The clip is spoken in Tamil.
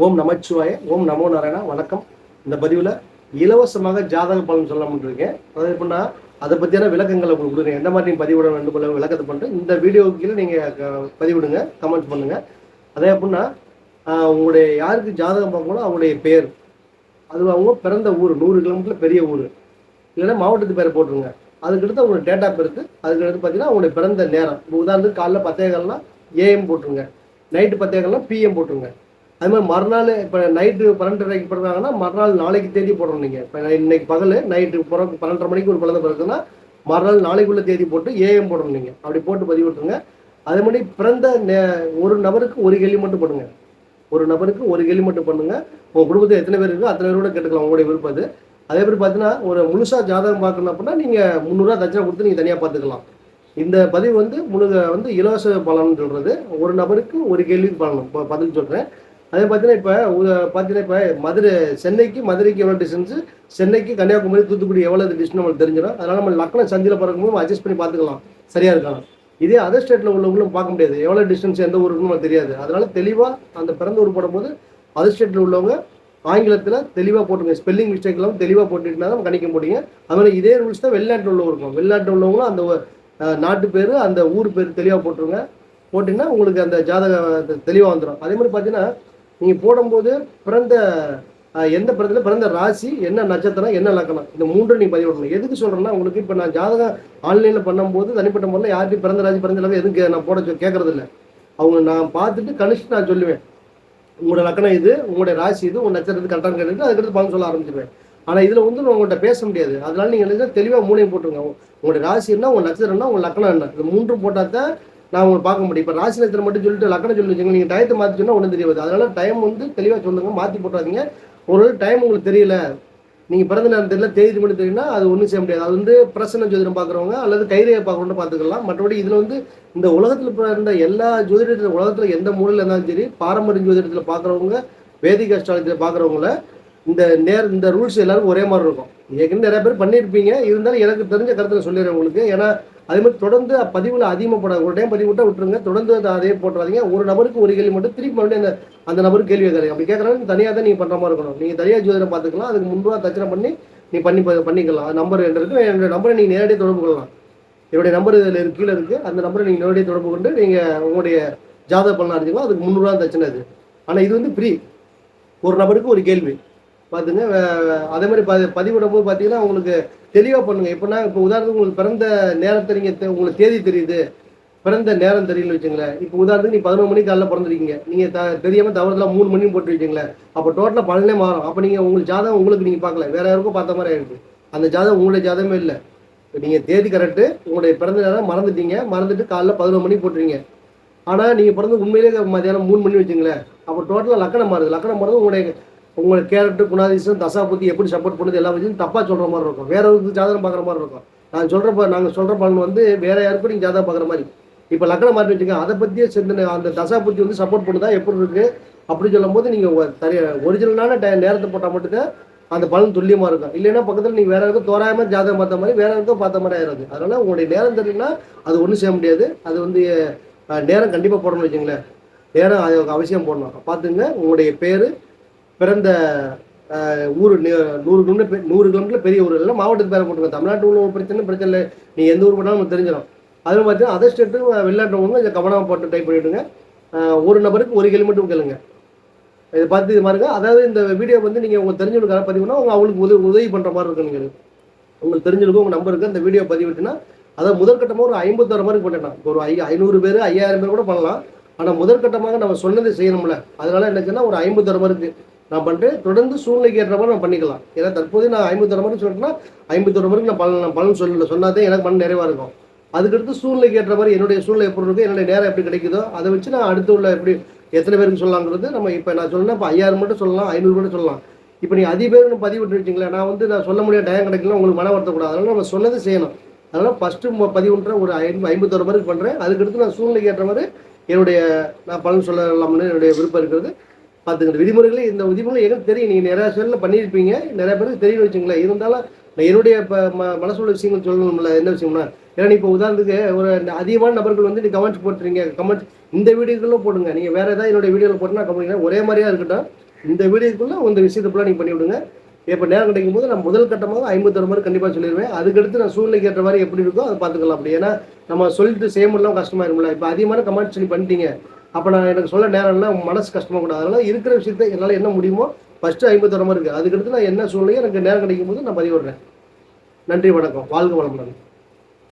ஓம் நமச்சிவாய, ஓம் நமோ நாராயணா. வணக்கம். இந்த பதிவில் இலவசமாக ஜாதக பலன் சொல்லலாம்னு இருக்கேன். அதாவது எப்படின்னா, அதை பற்றியான விளக்கங்களை உங்களுக்கு கொடுக்குறேன். எந்த மாதிரி நீங்கள் பதிவிட வேண்டும் போல விளக்கத்தை பண்ணிட்டு இந்த வீடியோவுக்கு கீழே நீங்கள் பதிவிடுங்க, கமெண்ட் பண்ணுங்கள். அதே எப்படின்னா, உங்களுடைய யாருக்கு ஜாதகம் பார்க்கணும் அவங்களுடைய பேர், அது அவங்க பிறந்த ஊர், 100 கிலோமீட்டர் பெரிய ஊர், இல்லைன்னா மாவட்டத்து பேரை போட்டுருங்க. அதுக்கடுத்து அவங்களோட டேட் ஆஃப் பர்த், அதுக்கடுத்து பார்த்தீங்கன்னா அவங்களுடைய பிறந்த நேரம். இப்போ உதாரணத்துக்கு காலைல 10:15 ஏஎம் போட்டுருங்க, நைட்டு 10:15 பிஎம் போட்டுருங்க. அது மாதிரி மறுநாள் இப்போ நைட்டு 12:30 பிறந்தாங்கன்னா மறுநாள் நாளைக்கு தேதி போடணும். நீங்கள் இப்போ இன்னைக்கு பகல் நைட்டு 12:30 மணிக்கு ஒரு குழந்தை பிறகுன்னா மறுநாள் நாளைக்குள்ள தேதி போட்டு ஏஎம் போடணும். நீங்கள் அப்படி போட்டு பதிவு விட்டுருங்க. அதே மாதிரி பிறந்த ஒரு நபருக்கு ஒரு கேள்வி மட்டும் பண்ணுங்க. ஒரு நபருக்கு ஒரு கேள்வி மட்டும் பண்ணுங்க. உங்கள் குடும்பத்தில் எத்தனை பேர் இருக்கோ அத்தனை பேரோட கேட்டுக்கலாம், உங்களுடைய விருப்பம் அது. அதே மாதிரி பார்த்தீங்கன்னா ஒரு முழுசாக ஜாதகம் பார்க்கணும் அப்படின்னா நீங்கள் 300 தட்சணை கொடுத்து நீங்கள் தனியாக பார்த்துக்கலாம். இந்த பதிவு வந்து இலவச பலன் சொல்கிறது. ஒரு நபருக்கு ஒரு கேள்வி பலனும் பதில் சொல்கிறேன். அதே பார்த்தீங்கன்னா இப்போ மதுரை மதுரைக்கு எவ்வளோ டிஸ்டன்ஸு, சென்னைக்கு கன்னியாகுமரி தூத்துக்குடி எவ்வளோ டிஸ்டன்ஸ் நம்மளுக்கு தெரிஞ்சிடும். அதனால் நம்ம லக்னம் சந்தியில் பறக்கும்போது அட்ஜஸ்ட் பண்ணி பார்த்துக்கலாம், சரியாக இருக்கலாம். இதே அதர் ஸ்டேட்டில் உள்ளவங்களும் பார்க்க முடியாது, எவ்வளோ டிஸ்டன்ஸ் எந்த ஊருக்குன்னு நமக்கு தெரியாது. அதனால தெளிவாக அந்த பிறந்த ஊர் போடும்போது அதர் ஸ்டேட்டில் உள்ளவங்க ஆங்கிலத்தில் தெளிவாக போட்டுருங்க, ஸ்பெல்லிங் மிஸ்டேக் இல்லாமல் தெளிவாக போட்டுக்கிட்டா தான் கணிக்க முடியும். அதுமாதிரி இதே ரூல்ஸ் தான் வெளிநாட்டில் உள்ளவங்க இருக்கும். வெளிநாட்டில் உள்ளவங்களும் அந்த நாட்டு பேர் அந்த ஊர் பேர் தெளிவாக போட்டுருங்க. போட்டிங்கன்னா உங்களுக்கு அந்த ஜாதகம் தெளிவாக வந்துடும். அதே மாதிரி பார்த்தீங்கன்னா நீங்கள் போடும்போது பிறந்த எந்த பிறந்த ராசி, என்ன நட்சத்திரம், என்ன லக்கணம், இந்த மூன்று நீங்கள் பதிவிடணும். எதுக்கு சொல்கிறேன்னா, உங்களுக்கு இப்போ நான் ஜாதகம் ஆன்லைனில் பண்ணும்போது தனிப்பட்ட முறையில் யார்ட்டையும் பிறந்த ராசி பிறந்த லக்கம் எதுக்கு நான் கேட்கறது இல்லை. அவங்க நான் பார்த்துட்டு கணிச்சு நான் சொல்லுவேன், உங்களோட லக்கணம் இது, உங்களுடைய ராசி இது, உங்கள் நட்சத்திரத்துக்கு கரெக்டாக கேட்டுட்டு அதுக்கடுத்து பலன் சொல்ல ஆரம்பிச்சிருவேன். ஆனால் இதில் வந்து உங்கள்கிட்ட பேச முடியாது. அதனால நீங்கள் என்ன தெளிவாக மூணையும் போட்டுருங்க. உங்களுடைய ராசி என்ன, உங்கள் நட்சத்திரம்னா, உங்கள் லக்கணம் என்ன, இது மூன்றும் போட்டால் தான் நான் உங்களுக்கு பார்க்க முடியும். இப்போ ராசி நட்சத்திரம் மட்டும் சொல்லிட்டு லக்கணம் சொல்லி வச்சுங்க, நீங்கள் டயத்தை மாற்றி சொன்னால் ஒன்றும் தெரியாது. அதனால டைம் வந்து தெளிவாக சொல்லுங்க, மாற்றி போட்டாதீங்க. ஒரு டைம் உங்களுக்கு தெரியல, நீங்கள் பிறந்த நேரம் தெரியல, தேதி மட்டும் தெரியும்னா அது ஒன்றும் செய்ய முடியாது. அது வந்து பிரசன்ன ஜோதிடம் பார்க்குறவங்க அல்லது கைரேகை பார்க்குறவங்க பார்த்துக்கலாம். மற்றபடி இதில் வந்து இந்த உலகத்தில் பிறந்த எல்லா ஜோதிடத்தில் உலகத்தில் எந்த மூலையில் இருந்தாலும் சரி, பாரம்பரிய ஜோதிடத்தில் பார்க்குறவங்க, வேதிக் அஸ்ட்ராலஜியில் பார்க்குறவங்கள இந்த ரூல்ஸ் எல்லாருக்கும் ஒரே மாதிரி இருக்கும். ஏற்கனவே நிறைய பேர் பண்ணியிருப்பீங்க, இருந்தாலும் எனக்கு தெரிஞ்ச கருத்தை சொல்லிடுறேன் உங்களுக்கு. ஏன்னா அதே மாதிரி தொடர்ந்து பதிவில் அதிகமாக ஒரு டைம் பதிவு விட்டால் விட்டுருங்க, தொடர்ந்து அதே போட்டுறாதீங்க. ஒரு நபருக்கு ஒரு கேள்வி மட்டும் திருப்பி மறுபடியும் அந்த நபருக்கு கேள்வி கேட்குறீங்க. அப்படி கேட்குறாங்க தனியாக தான் நீங்கள் பண்ணுற மாதிரி இருக்கணும். நீங்கள் தனியாக ஜோதிடம் பார்த்துக்கலாம், அதுக்கு 300 தட்சணை பண்ணி நீ பண்ணிக்கலாம். நம்பர் இருக்குது, என்னோட நம்பரை நீங்கள் நேரடியாக தொடர்பு கொள்ளலாம். என்னுடைய நம்பர் இதில் கீழே இருக்குது, அந்த நம்பரை நீங்கள் நேரடியாக தொடர்பு கொண்டு நீங்கள் உங்களுடைய ஜாதக பலன் அறிஞ்சிக்கலாம். அதுக்கு 300 தட்சணை அது. ஆனால் இது வந்து ஃப்ரீ, ஒரு நபருக்கு ஒரு கேள்வி பார்த்துங்க. அதே மாதிரி பதிவிடும் போது பார்த்தீங்கன்னா உங்களுக்கு தெளிவாக பண்ணுங்க. எப்படின்னா இப்போ உதாரணத்துக்கு உங்களுக்கு பிறந்த நேரத்தை நீங்கள் உங்களுக்கு தேதி தெரியுது, பிறந்த நேரம் தெரியல வச்சுங்களேன். இப்போ உதாரணத்துக்கு நீ 11 மணிக்கு காலையில் பிறந்திருக்கீங்க, நீங்கள் தெரியாமல் தவறுதலாக 3 மணி போட்டு வச்சுங்களேன், அப்போ டோட்டலாக பலனே மாறும். அப்போ நீங்கள் உங்களுக்கு ஜாதகம் உங்களுக்கு நீங்கள் பார்க்கல, வேற யாருக்கும் பார்த்த மாதிரி ஆயிடுது. அந்த ஜாதகம் உங்களுடைய ஜாதகமே இல்லை. இப்போ நீங்கள் தேதி கரெக்டு, உங்களுடைய பிறந்த நேரம் மறந்துட்டு காலைல 11 மணி போட்டுறீங்க. ஆனால் நீங்கள் பிறந்து உண்மையிலே மதியானம் 3 மணி வச்சுங்களேன், அப்போ டோட்டலாக லக்கணம் மாறுது. லக்கணம் மாறுது, உங்களுடைய கேரக்டர், குணாதிசம், தசா புத்தி எப்படி சப்போர்ட் பண்ணுது எல்லாம் வச்சு தப்பாக சொல்கிற மாதிரி இருக்கும், வேற ஒரு ஜாதகம் பார்க்குற மாதிரி இருக்கும். நாங்கள் சொல்கிற பலன் வந்து வேற யாருக்கும் நீங்கள் ஜாதகம் பார்க்குற மாதிரி. இப்போ லக்கணம் மாற்றி வச்சுங்க, அதை பற்றியே சேர்ந்து அந்த தசா புத்தி வந்து சப்போர்ட் பண்ணுதா எப்படி இருக்குது அப்படி சொல்லும் போது நீங்கள் ஒரிஜினலான நேரத்தை போட்டால் மட்டும்தான் அந்த பலன் துல்லியமாக இருக்கும். இல்லைன்னா பக்கத்தில் நீங்கள் வேற யாருக்கும் தோராயமாக ஜாதகம் பார்த்த மாதிரி வேற யாருக்கும் பார்த்த மாதிரி ஆயிடுது. அதனால் உங்களுடைய நேரம் தெரியலன்னா அது ஒன்றும் செய்ய முடியாது. அது வந்து நேரம் கண்டிப்பாக போடணும்னு வச்சுங்களேன். நேரம் அது அவசியம் போடணும். பார்த்துங்க, உங்களுடைய பேர், பிறந்த ஊர், 100 கிலோமீட்டர் பெரிய ஊர் இல்லை, மாவட்டத்து பேரை போட்டுருங்க. தமிழ்நாட்டு உள்ள பிரச்சனை இல்லை, நீங்கள் எந்த ஊர் போனாலும் தெரிஞ்சிடும். அது பார்த்தீங்கன்னா அதர் ஸ்டேட்டு வெளிநாட்டு இதை கவனமாக போட்டு டைப் பண்ணிவிடுங்க. ஒரு நபருக்கு ஒரு கேள்வி மட்டும் கேளுங்க. இதை பார்த்து இது மாதிரி அதாவது இந்த வீடியோ வந்து நீங்கள் உங்களுக்கு தெரிஞ்சவங்களுக்காக பதிவுனா அவங்களுக்கு உதவி பண்ணுற மாதிரி இருக்கும். நீங்கள் உங்களுக்கு தெரிஞ்சிருக்கும், உங்கள் நம்பருக்கு அந்த வீடியோ பதிவிட்டுனா அதாவது முதற்கட்டமாக ஒரு 56 மாதிரி போட்டேன்னா ஒரு 500 பேர் 5000 பேர் கூட பண்ணலாம். ஆனால் முதற்கட்டமாக நம்ம சொன்னதை செய்யணும்ல, அதனால என்னச்சுன்னா ஒரு 56 மாதிரி நான் பண்ணுறேன். தொடர்ந்து சூழ்நிலைக்கு ஏற்ற மாதிரி நான் பண்ணிக்கலாம். ஏன்னா தற்போது நான் 51 மாதிரி சொல்லிட்டேன்னா 51 மாதிரி நான் பலன் சொன்னாதான் எனக்கு மன நிறைவாக இருக்கும். அதுக்கடுத்து சூழ்நிலைக்கு ஏற்ற மாதிரி என்னுடைய சூழ்நிலை எப்படி இருக்குது, என்னுடைய நேரம் எப்படி கிடைக்குதோ அதை வச்சு நான் அடுத்து உள்ள எப்படி எத்தனை பேருக்கு சொல்லலாங்கிறது நம்ம இப்போ நான் சொல்லணும். இப்போ 5000 மட்டும் சொல்லலாம், 500 மட்டும் சொல்லலாம். இப்போ நீங்கள் அதிக பேர் பதிவிட்டு வச்சிங்களேன், நான் சொல்ல முடியாத டைம் கிடைக்கலாம், உங்களுக்கு மன வருத்தக்கூடாது. அதனால நம்ம சொன்னது செய்யணும். அதனால் ஃபஸ்ட்டு பதிவுன்ற ஒரு 51 பேருக்கு பண்ணுறேன். அதுக்கடுத்து நான் சூழ்நிலைக்கு ஏற்ற மாதிரி நான் பலன் சொல்லலாம்னு என்னுடைய விருப்பம் இருக்கிறது. பார்த்துக்கிட்டு விதிமுறைகளே இந்த விதிமுறை எனக்கு தெரியும், நீங்கள் நிறையா சேனலில் பண்ணியிருப்பீங்க, நிறைய பேருக்கு தெரியும் வச்சுங்களேன். இருந்தாலும் நான் என்னுடைய இப்போ மனசுள்ள விஷயங்கள் சொல்லணும்ல. என்ன விஷயம்னா, ஏன்னா இப்போ உதாரணத்துக்கு ஒரு அதிகமான நபர்கள் வந்து நீங்கள் கமெண்ட்ஸ் போட்டுறீங்க, கமெண்ட்ஸ் இந்த வீடியோக்களும் போடுங்க. நீங்கள் வேறு ஏதாவது என்னுடைய வீடியோவில் போட்டுனா கமெண்ட் ஒரே மாதிரியாக இருக்கட்டும். இந்த வீடியோக்குள்ளே இந்த விஷயத்தை ஃபுல்லாக நீங்கள் பண்ணி விடுங்க. இப்போ நேரம் கிடைக்கும் போது நான் முதல் கட்டமாக 51 மாதிரி கண்டிப்பாக சொல்லிடுவேன். அதுக்கடுத்து நான் சூழ்நிலைக்கு ஏற்ற மாதிரி எப்படி இருக்கோ அதை பார்த்துக்கலாம். அப்படி ஏன்னா நம்ம சொல்லிட்டு செய்ய முடியலாம், கஷ்டமாயிரும்ல. இப்போ அதிகமான கமெண்ட் சொல்லி பண்ணிட்டீங்க, அப்போ நான் எனக்கு சொல்ல நேரம் இல்லை, மனசு கஷ்டமாக கூடாது. அதனால் இருக்கிற விஷயத்தை என்னால் என்ன முடியுமோ ஃபஸ்ட்டு 51 மாதிரி இருக்குது. அதுக்கடுத்து நான் என்ன சூழ்நிலையோ எனக்கு நேரம் கிடைக்கும் போது நான் பதிவிடுறேன். நன்றி, வணக்கம், வாழ்க வளமுடன்.